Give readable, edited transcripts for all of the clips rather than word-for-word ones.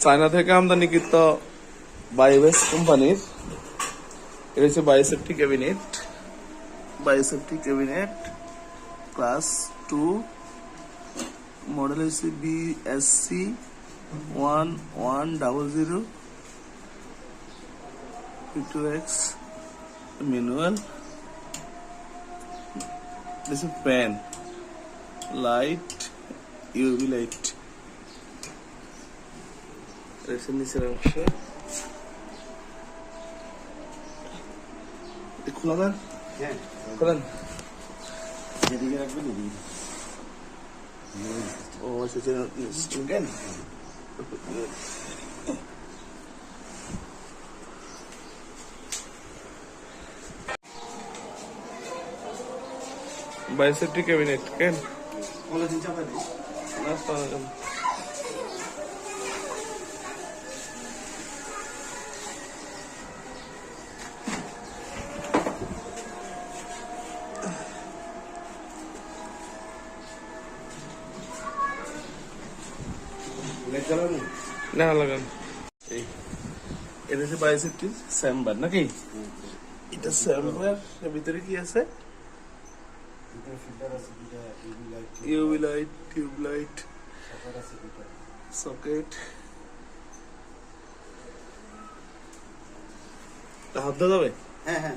China থেকে আমদানিকৃত বায়োবেস কোম্পানির। এটা হচ্ছে বায়োসেফটি ক্যাবিনেট ক্লাস 2, মডেল হচ্ছে BSC 1100 P2X manual. This is pen, light, UV light. This is নিচের অংশ। খোলা দেন, খোলেন। যেদিকে রাখবেন এদিকে। ও সেটা কেন বায়োসেফটি ক্যাবিনেট কেন পলিথিন চাপা দিই। নাস্তা না লাগান। এটা হচ্ছে বায়োসেফটির চেম্বার নাকি? এটা চেম্বার, এর ভিতরে কি আছে? UV light, tube light, socket. হাত ধোয়া যাবে? হ্যাঁ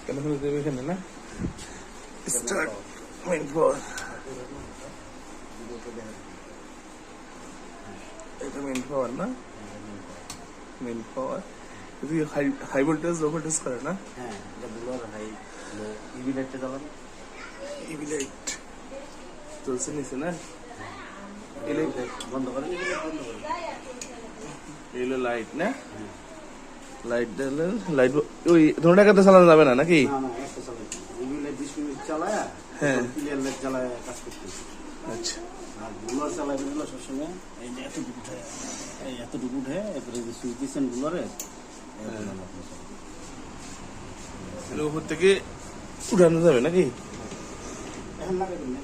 কেন ফেলে দেবে এখানে না? স্টার্ট মেইন পাওয়ার। এটা মেইন পাওয়ার না? মেইন পাওয়ার। যদি হাই ভোল্টেজ লো ভোল্টেজ করে না? হ্যাঁ, এটা ব্লোয়ার হাই লো। ইভি লাইটটা জ্বালান। ইভি লাইট চলছে নিচে না? বন্ধ করেন, ইভি লাইট বন্ধ করেন। এগুলো লাইট না? লাইট দিলে লাইট ওই ধরনের কাছে চালানো যাবে না নাকি? না একটা চালান। ইভি লাইট 20 মিনিট চালায়, হ্যাঁ ক্লিয়ার লাইট চালায় কাজ করতেছে। আচ্ছা। আর ব্লোয়ার চালাবেন হলো সবসময় এই যে এতটুকু উঠে এরপরে যে সুইচ দিচ্ছেন ব্লোয়ারে উপর থেকে উঠানো যাবে নাকি? এখন লাগাবেন না,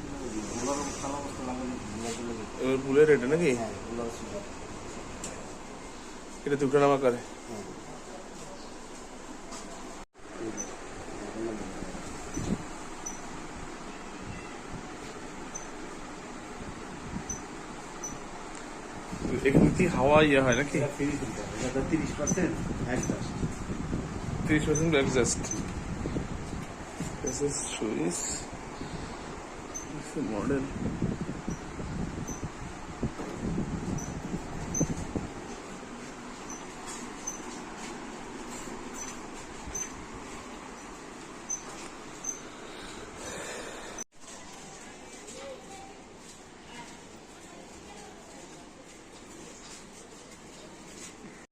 ব্লোয়ার চালা অবস্থা লাগাবেন, এবার পুলের এটা নাকি? হ্যাঁ ব্লোয়ার সুইচ। এটা উঠানামা করে। এখানে কি হাওয়া ইয়ে হয় নাকি? 30% exhaust. 30% exhaust. This is Swiss. This is model.